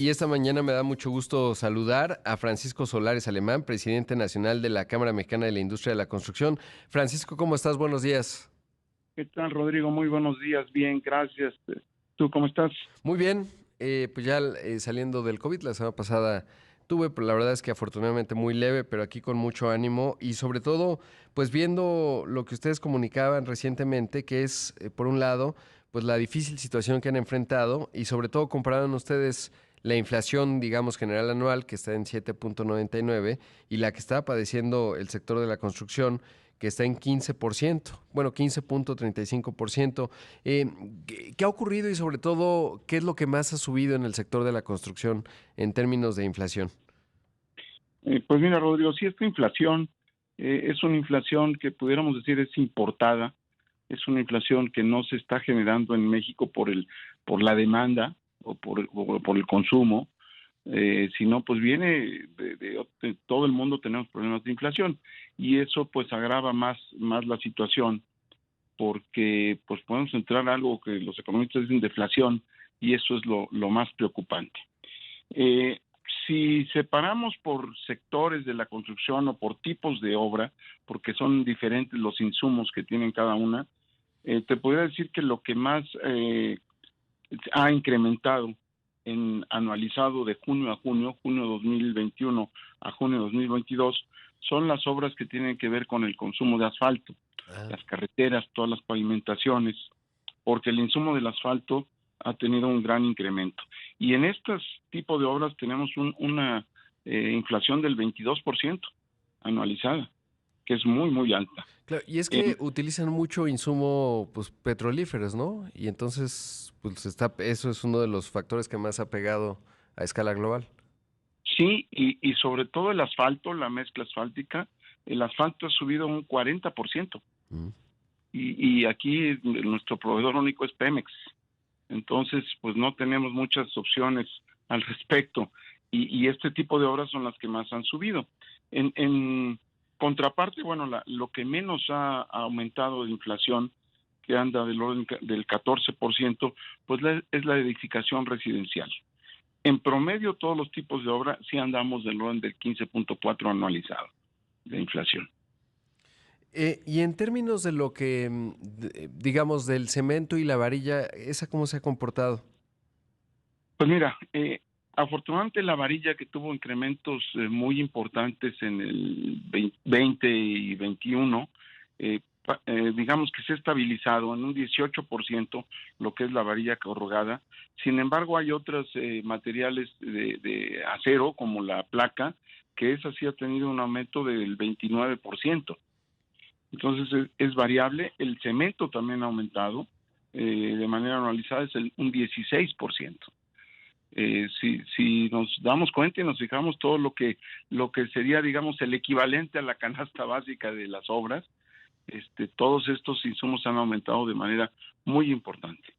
Y esta mañana me da mucho gusto saludar a Francisco Solares Alemán, presidente nacional de la Cámara Mexicana de la Industria de la Construcción. Francisco, ¿cómo estás? Buenos días. ¿Qué tal, Rodrigo? Muy buenos días. Bien, gracias. ¿Tú cómo estás? Muy bien, pues ya saliendo del COVID, la semana pasada tuve, pero la verdad es que afortunadamente muy leve, pero aquí con mucho ánimo y sobre todo, pues viendo lo que ustedes comunicaban recientemente, que es, por un lado, pues la difícil situación que han enfrentado y sobre todo compararon ustedes la inflación, digamos, general anual, que está en 7.99 y la que está padeciendo el sector de la construcción, que está en 15%, bueno, 15.35%. Eh, ¿Qué ha ocurrido y sobre todo qué es lo que más ha subido en el sector de la construcción en términos de inflación? Pues mira, Rodrigo, sí, esta inflación es una inflación que pudiéramos decir es importada, es una inflación que no se está generando en México por la demanda o por el consumo, sino pues viene de todo el mundo tenemos problemas de inflación y eso pues agrava más la situación porque pues podemos entrar a algo que los economistas dicen deflación y eso es lo más preocupante. Eh, si separamos por sectores de la construcción o por tipos de obra, porque son diferentes los insumos que tienen cada una, te podría decir que lo que más ha incrementado en anualizado de junio 2021 a junio 2022, son las obras que tienen que ver con el consumo de asfalto, Ah, las carreteras, todas las pavimentaciones, porque el insumo del asfalto ha tenido un gran incremento. Y en estos tipos de obras tenemos una inflación del 22% anualizada, que es muy alta. claro, y es que En, utilizan mucho insumo, pues, petrolíferos, ¿no? Y entonces, pues, eso es uno de los factores que más ha pegado a escala global. sí, y sobre todo el asfalto, la mezcla asfáltica, el asfalto ha subido un 40%. Mm. Y aquí nuestro proveedor único es Pemex. Entonces, pues no tenemos muchas opciones al respecto y este tipo de obras son las que más han subido. En contraparte, bueno, lo que menos ha aumentado de inflación, que anda del orden del 14%, pues es la edificación residencial. En promedio, todos los tipos de obra sí andamos del orden del 15.4 anualizado de inflación. Y en términos de lo que, digamos, del cemento y la varilla, ¿esa cómo se ha comportado? Pues mira, afortunadamente la varilla que tuvo incrementos muy importantes en el 20 y 21, digamos que se ha estabilizado en un 18% lo que es la varilla corrugada. Sin embargo, hay otros materiales de acero, como la placa, que esa sí ha tenido un aumento del 29%. Entonces es variable. El cemento también ha aumentado de manera anualizada, es un 16%. Si nos damos cuenta y nos fijamos todo lo que sería, digamos, el equivalente a la canasta básica de las obras, todos estos insumos han aumentado de manera muy importante.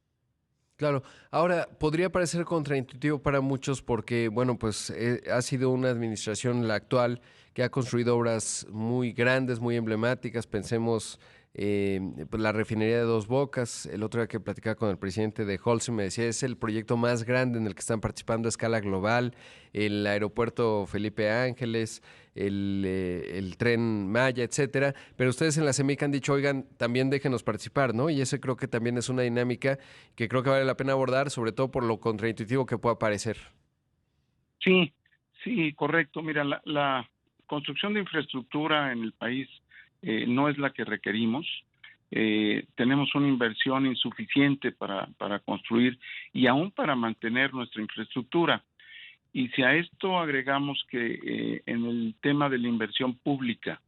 Claro, ahora podría parecer contraintuitivo para muchos porque, bueno, pues ha sido una administración la actual que ha construido obras muy grandes, muy emblemáticas. Pensemos pues la refinería de Dos Bocas. El otro día que platicaba con el presidente de Holcim me decía es el proyecto más grande en el que están participando a escala global. El aeropuerto Felipe Ángeles, el tren Maya, etcétera. Pero ustedes en la CEMIC han dicho, oigan, también déjenos participar, ¿no? Y ese creo que también es una dinámica que creo que vale la pena abordar, sobre todo por lo contraintuitivo que pueda parecer. Sí, sí, correcto. Mira, la construcción de infraestructura en el país no es la que requerimos. Tenemos una inversión insuficiente para construir y aún para mantener nuestra infraestructura. Y si a esto agregamos que en el tema de la inversión pública,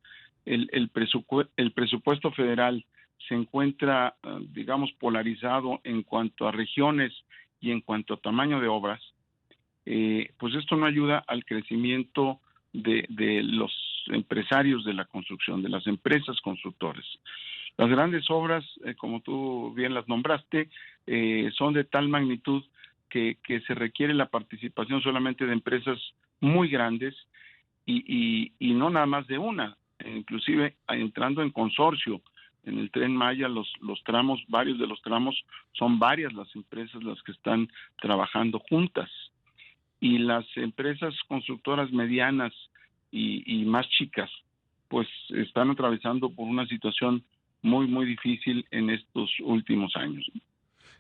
el presupuesto federal se encuentra, digamos, polarizado en cuanto a regiones y en cuanto a tamaño de obras, pues esto no ayuda al crecimiento de los empresarios de la construcción, de las empresas constructoras. Las grandes obras, como tú bien las nombraste, son de tal magnitud que se requiere la participación solamente de empresas muy grandes y no nada más de una, inclusive entrando en consorcio. En el Tren Maya, los tramos, varios de los tramos, son varias las empresas las que están trabajando juntas. y las empresas constructoras medianas y más chicas, pues están atravesando por una situación muy, muy difícil en estos últimos años.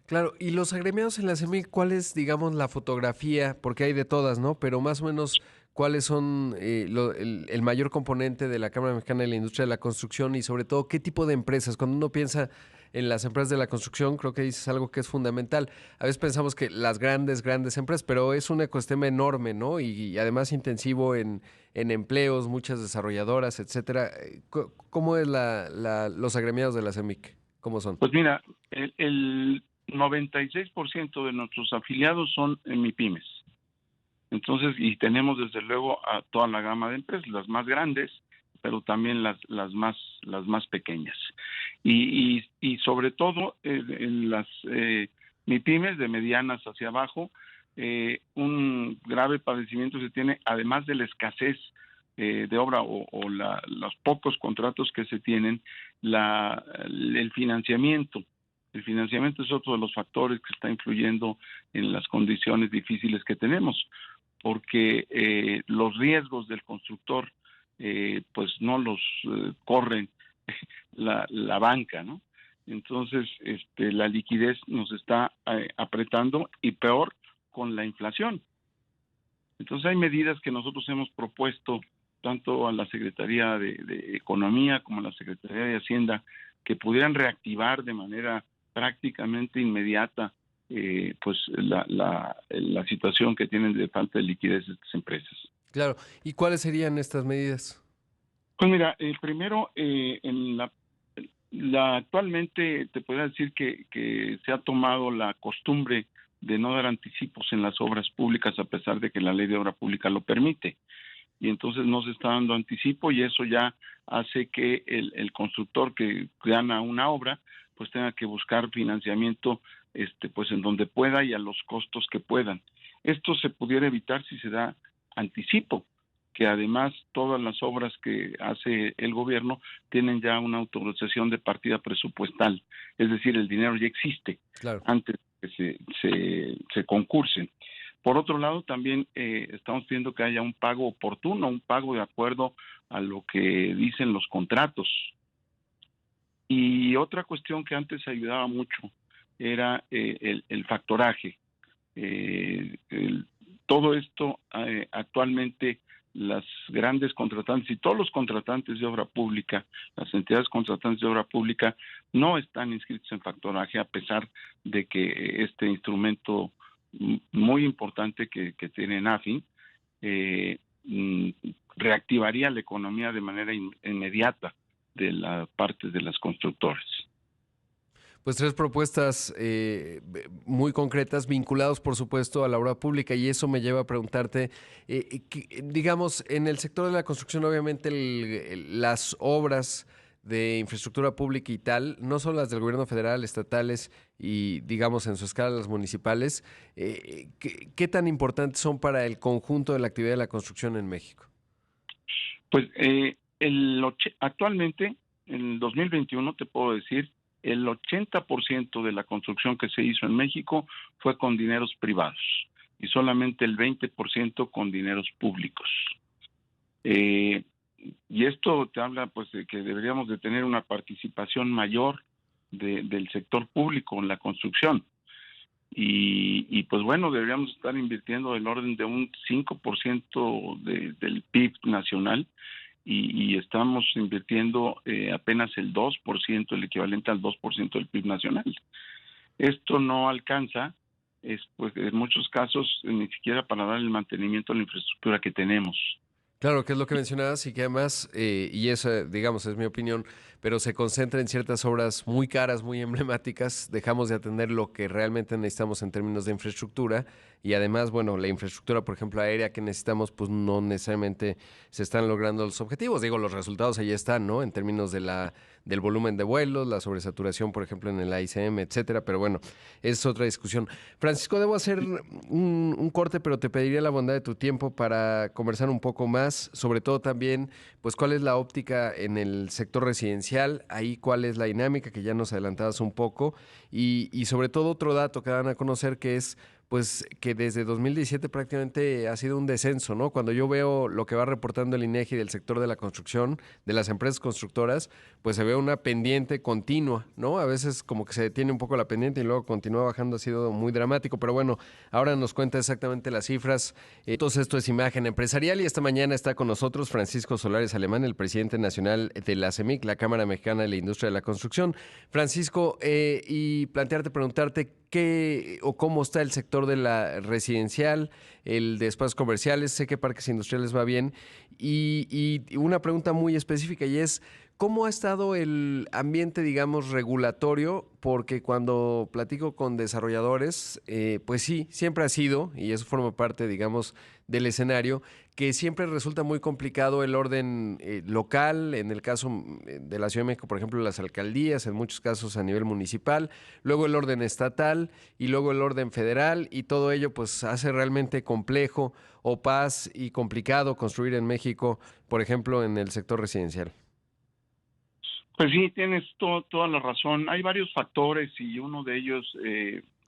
Claro, y los agremiados en la CEMIC, ¿cuál es, digamos, la fotografía? Porque hay de todas, ¿no? Pero más o menos, ¿cuáles son el mayor componente de la Cámara Mexicana de la Industria de la Construcción y sobre todo qué tipo de empresas? Cuando uno piensa en las empresas de la construcción, creo que dices algo que es fundamental. A veces pensamos que las grandes empresas, pero es un ecosistema enorme, ¿no? Y además intensivo en empleos, muchas desarrolladoras, etcétera. ¿Cómo es los agremiados de la CEMIC? ¿Cómo son? Pues mira, el 96% de nuestros afiliados son MIPYMES. Entonces, y tenemos desde luego a toda la gama de empresas, las más grandes, pero también las más pequeñas. Y sobre todo en las MIPYMES de medianas hacia abajo, un grave padecimiento se tiene, además de la escasez de obra o los pocos contratos que se tienen, el financiamiento. El financiamiento es otro de los factores que está influyendo en las condiciones difíciles que tenemos, porque los riesgos del constructor pues no los corren la banca, ¿no? Entonces, la liquidez nos está apretando y peor con la inflación. Entonces hay medidas que nosotros hemos propuesto tanto a la Secretaría de Economía como a la Secretaría de Hacienda que pudieran reactivar de manera prácticamente inmediata pues la situación que tienen de falta de liquidez de estas empresas. Claro. ¿Y cuáles serían estas medidas? Pues mira, primero, en actualmente te podría decir que se ha tomado la costumbre de no dar anticipos en las obras públicas a pesar de que la ley de obra pública lo permite. Y entonces no se está dando anticipo y eso ya hace que el constructor que gana una obra pues tenga que buscar financiamiento pues en donde pueda y a los costos que puedan. Esto se pudiera evitar si se da anticipo, que además todas las obras que hace el gobierno tienen ya una autorización de partida presupuestal, es decir, el dinero ya existe Claro. antes de que se concursen. Por otro lado, también estamos pidiendo que haya un pago oportuno, un pago de acuerdo a lo que dicen los contratos. Y otra cuestión que antes ayudaba mucho era el factoraje. Todo esto actualmente las grandes contratantes y todos los contratantes de obra pública, las entidades contratantes de obra pública no están inscritos en factoraje a pesar de que este instrumento muy importante que tiene NAFIN reactivaría la economía de manera inmediata de la parte de las constructoras. Pues tres propuestas muy concretas, vinculados por supuesto a la obra pública y eso me lleva a preguntarte, digamos, en el sector de la construcción obviamente las obras de infraestructura pública y tal, no son las del gobierno federal, estatales y digamos en su escala las municipales, ¿qué tan importantes son para el conjunto de la actividad de la construcción en México? Pues actualmente, en el 2021, te puedo decir, el 80% de la construcción que se hizo en México fue con dineros privados y solamente el 20% con dineros públicos. Y esto te habla pues de que deberíamos de tener una participación mayor del sector público en la construcción. Y pues bueno, deberíamos estar invirtiendo del orden de un 5% del PIB nacional y estamos invirtiendo apenas el 2%, el equivalente al 2% del PIB nacional. Esto no alcanza, pues en muchos casos, ni siquiera para dar el mantenimiento a la infraestructura que tenemos. Claro, que es lo que mencionabas y que además, y eso, digamos, es mi opinión, pero se concentra en ciertas obras muy caras, muy emblemáticas, dejamos de atender lo que realmente necesitamos en términos de infraestructura y además, bueno, la infraestructura, por ejemplo, aérea que necesitamos, pues no necesariamente se están logrando los objetivos. Digo, los resultados ahí están, ¿no? En términos del volumen de vuelos, la sobresaturación, por ejemplo, en el AICM, etcétera, pero bueno, es otra discusión. Francisco, debo hacer un corte, pero te pediría la bondad de tu tiempo para conversar un poco más, sobre todo también, pues cuál es la óptica en el sector residencial, ahí cuál es la dinámica, que ya nos adelantabas un poco, y sobre todo otro dato que dan a conocer que es pues que desde 2017 prácticamente ha sido un descenso, ¿no? Cuando yo veo lo que va reportando el INEGI del sector de la construcción, de las empresas constructoras, pues se ve una pendiente continua, ¿no? A veces como que se detiene un poco la pendiente y luego continúa bajando, ha sido muy dramático, pero bueno, ahora nos cuenta exactamente las cifras. Entonces esto es Imagen Empresarial y esta mañana está con nosotros Francisco Solares Alemán, el presidente nacional de la CEMIC, la Cámara Mexicana de la Industria de la Construcción. Francisco, y preguntarte qué o cómo está el sector de la residencial, el de espacios comerciales, sé que parques industriales va bien, y una pregunta muy específica y es, ¿cómo ha estado el ambiente, digamos, regulatorio? Porque cuando platico con desarrolladores, pues sí, siempre ha sido, y eso forma parte, digamos, del escenario, que siempre resulta muy complicado el orden local, en el caso de la Ciudad de México, por ejemplo, las alcaldías, en muchos casos a nivel municipal, luego el orden estatal y luego el orden federal, y todo ello pues hace realmente complejo, opaz y complicado construir en México, por ejemplo, en el sector residencial. Pues sí, tienes toda la razón. Hay varios factores y uno de ellos,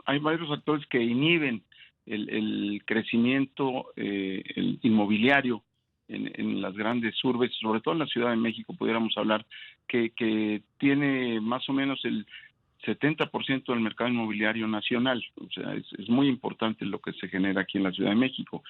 hay varios factores que inhiben el crecimiento el inmobiliario en las grandes urbes, sobre todo en la Ciudad de México, pudiéramos hablar, que tiene más o menos el 70% del mercado inmobiliario nacional. O sea, es muy importante lo que se genera aquí en la Ciudad de México.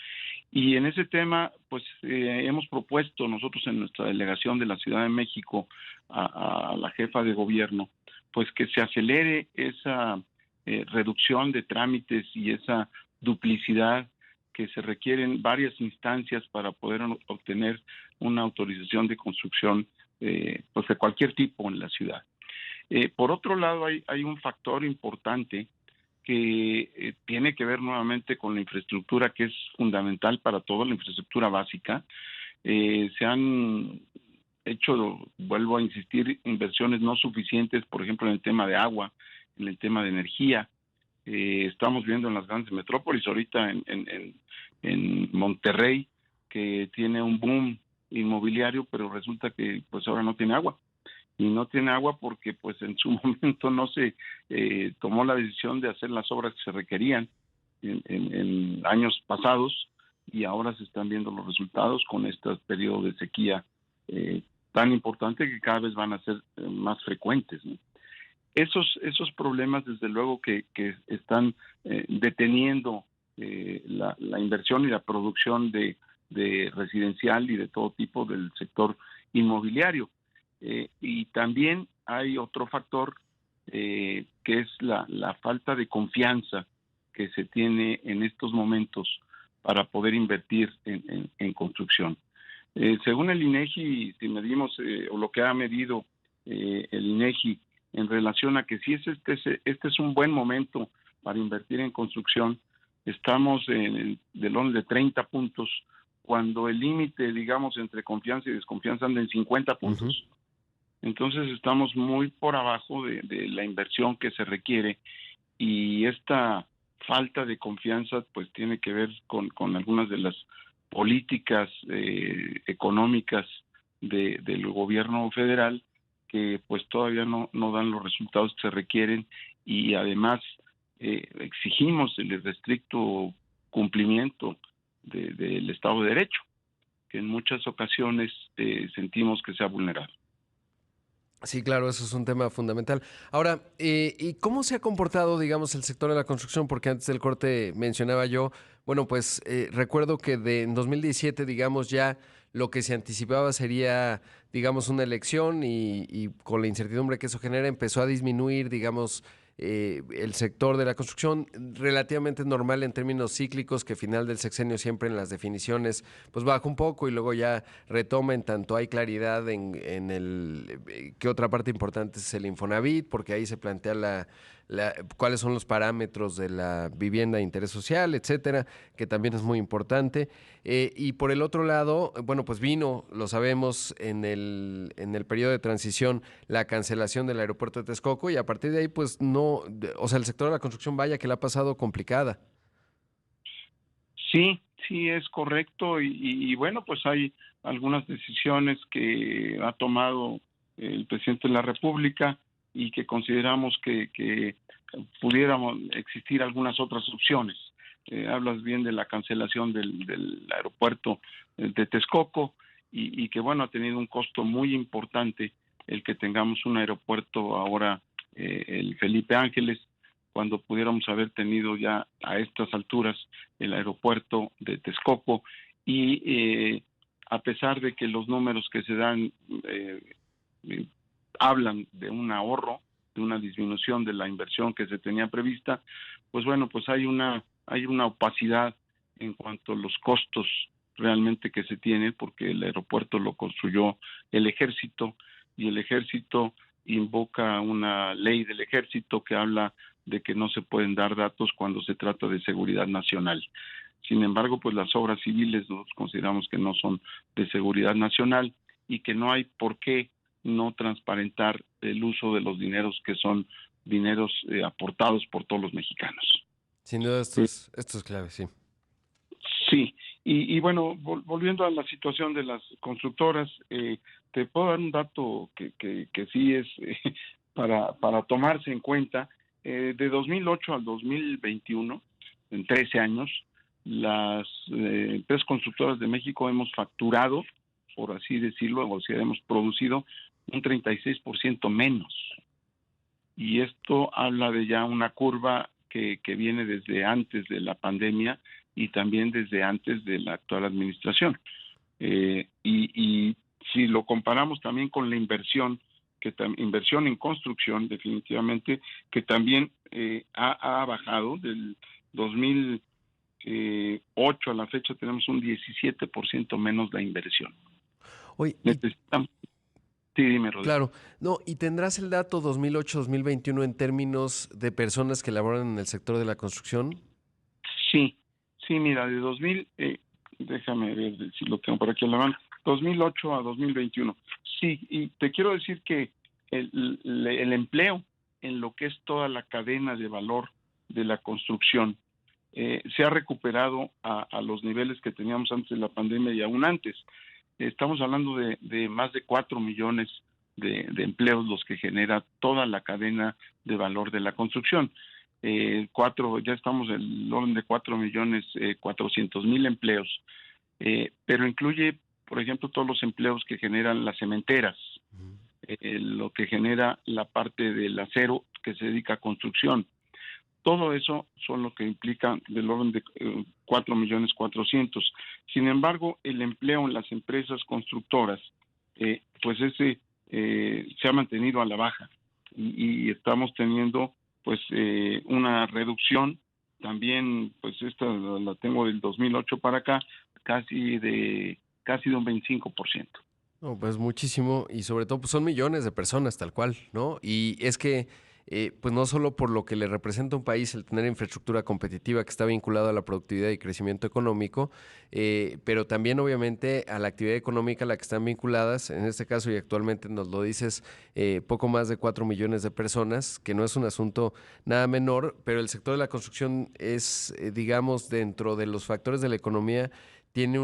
Y en ese tema, pues hemos propuesto nosotros en nuestra delegación de la Ciudad de México a la jefa de gobierno, pues que se acelere esa reducción de trámites y esa duplicidad que se requieren varias instancias para poder obtener una autorización de construcción pues de cualquier tipo en la ciudad. Por otro lado, hay un factor importante que tiene que ver nuevamente con la infraestructura, que es fundamental para toda la infraestructura básica. Se han hecho, vuelvo a insistir, inversiones no suficientes, por ejemplo, en el tema de agua, en el tema de energía. Estamos viendo en las grandes metrópolis, ahorita en Monterrey, que tiene un boom inmobiliario, pero resulta que pues ahora no tiene agua. Y no tiene agua porque pues en su momento no se tomó la decisión de hacer las obras que se requerían en años pasados, y ahora se están viendo los resultados con este periodo de sequía tan importante que cada vez van a ser más frecuentes, ¿no? Esos problemas desde luego que están deteniendo la inversión y la producción de residencial y de todo tipo del sector inmobiliario. Y también hay otro factor que es la falta de confianza que se tiene en estos momentos para poder invertir en construcción. Según el INEGI, si medimos o lo que ha medido el INEGI en relación a que si este es un buen momento para invertir en construcción, estamos del orden de 30 puntos, cuando el límite, digamos, entre confianza y desconfianza anda en 50 puntos. Entonces estamos muy por abajo de la inversión que se requiere, y esta falta de confianza pues tiene que ver con algunas de las políticas económicas del gobierno federal, que pues todavía no dan los resultados que se requieren, y además exigimos el restricto cumplimiento del Estado de Derecho, que en muchas ocasiones sentimos que se ha vulnerado. Sí, claro, eso es un tema fundamental. Ahora, ¿y cómo se ha comportado, digamos, el sector de la construcción? Porque antes del corte mencionaba yo, bueno, pues recuerdo que en 2017, digamos, ya lo que se anticipaba sería, digamos, una elección y con la incertidumbre que eso genera empezó a disminuir, digamos, el sector de la construcción relativamente normal en términos cíclicos, que final del sexenio siempre en las definiciones pues baja un poco y luego ya retoma en tanto hay claridad en el que otra parte importante es el Infonavit, porque ahí se plantea cuáles son los parámetros de la vivienda de interés social, etcétera, que también es muy importante. Y por el otro lado, bueno, pues vino, lo sabemos, en el periodo de transición, la cancelación del aeropuerto de Texcoco, y a partir de ahí, pues no, o sea, el sector de la construcción, vaya que la ha pasado complicada. Sí, sí, es correcto, y bueno, pues hay algunas decisiones que ha tomado el presidente de la República y que consideramos que pudiéramos existir algunas otras opciones. hablas bien de la cancelación del aeropuerto de Texcoco y que bueno, ha tenido un costo muy importante el que tengamos un aeropuerto ahora, el Felipe Ángeles, cuando pudiéramos haber tenido ya a estas alturas el aeropuerto de Texcoco y a pesar de que los números que se dan eh, hablan de un ahorro, de una disminución de la inversión que se tenía prevista, pues bueno, pues hay una opacidad en cuanto a los costos realmente que se tienen, porque el aeropuerto lo construyó el ejército y el ejército invoca una ley del ejército que habla de que no se pueden dar datos cuando se trata de seguridad nacional. Sin embargo, pues las obras civiles nosotros consideramos que no son de seguridad nacional y que no hay por qué no transparentar el uso de los dineros que son dineros aportados por todos los mexicanos. Sin duda esto es clave, sí. Sí, y bueno, volviendo a la situación de las constructoras, te puedo dar un dato que sí es para tomarse en cuenta. De 2008 al 2021, en 13 años, las empresas constructoras de México hemos facturado, por así decirlo, o sea, hemos producido un 36% menos. Y esto habla de ya una curva que viene desde antes de la pandemia y también desde antes de la actual administración. Y si lo comparamos también con la inversión, inversión en construcción, definitivamente, que también ha bajado del 2008 a la fecha, tenemos un 17% menos la inversión. Oye, Necesitamos. Sí, dime, Rodrigo. claro, no, ¿y tendrás el dato 2008-2021 en términos de personas que laboran en el sector de la construcción? Sí, sí, mira, de 2000, déjame ver si lo tengo por aquí en la mano, 2008 a 2021. Sí, y te quiero decir que el empleo en lo que es toda la cadena de valor de la construcción se ha recuperado a los niveles que teníamos antes de la pandemia y aún antes. Estamos hablando de más de 4 millones de empleos los que genera toda la cadena de valor de la construcción. Ya estamos en el orden de 4.400.000 empleos, pero incluye, por ejemplo, todos los empleos que generan las cementeras, lo que genera la parte del acero que se dedica a construcción. Todo eso son lo que implica del orden de 4.400.000. Sin embargo, el empleo en las empresas constructoras, pues ese se ha mantenido a la baja y estamos teniendo pues una reducción también, pues esta la tengo del 2008 para acá, casi de un 25%. No, pues muchísimo y sobre todo pues son millones de personas tal cual, ¿no? Y es que pues no solo por lo que le representa a un país el tener infraestructura competitiva que está vinculado a la productividad y crecimiento económico, pero también obviamente a la actividad económica a la que están vinculadas, en este caso y actualmente nos lo dices, poco más de 4 millones de personas, que no es un asunto nada menor, pero el sector de la construcción es, digamos, dentro de los factores de la economía tiene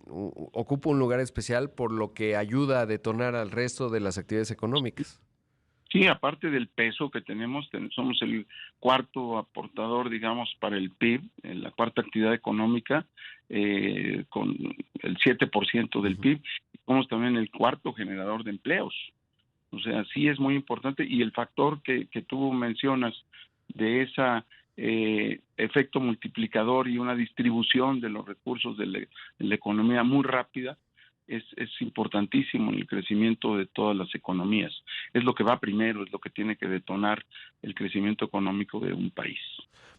ocupa un lugar especial por lo que ayuda a detonar al resto de las actividades económicas. Sí, aparte del peso que tenemos, somos el cuarto aportador, digamos, para el PIB, en la cuarta actividad económica, con el 7% del PIB, y somos también el cuarto generador de empleos. O sea, sí es muy importante y el factor que tú mencionas de ese efecto multiplicador y una distribución de los recursos de la economía muy rápida es importantísimo en el crecimiento de todas las economías. Es lo que va primero, es lo que tiene que detonar el crecimiento económico de un país.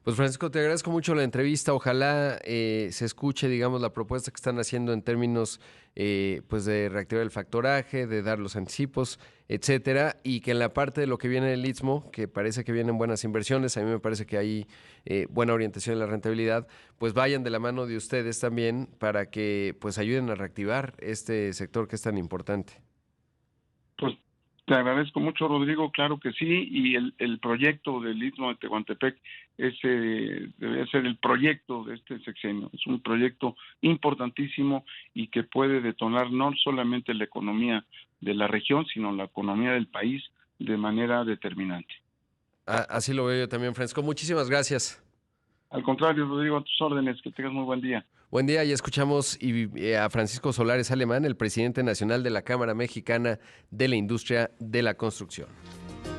Pues Francisco, te agradezco mucho la entrevista. Ojalá se escuche, digamos, la propuesta que están haciendo en términos, pues, de reactivar el factoraje, de dar los anticipos, etcétera, y que en la parte de lo que viene del Istmo, que parece que vienen buenas inversiones, a mí me parece que hay buena orientación en la rentabilidad, pues vayan de la mano de ustedes también para que, pues, ayuden a reactivar este sector que es tan importante. Pues te agradezco mucho, Rodrigo, claro que sí, y el proyecto del Istmo de Tehuantepec debe ser el proyecto de este sexenio. Es un proyecto importantísimo y que puede detonar no solamente la economía de la región, sino la economía del país de manera determinante. Así lo veo yo también, Francisco. Muchísimas gracias. Al contrario, Rodrigo, a tus órdenes, que tengas muy buen día. Buen día, ya escuchamos a Francisco Solares Alemán, el presidente nacional de la Cámara Mexicana de la Industria de la Construcción.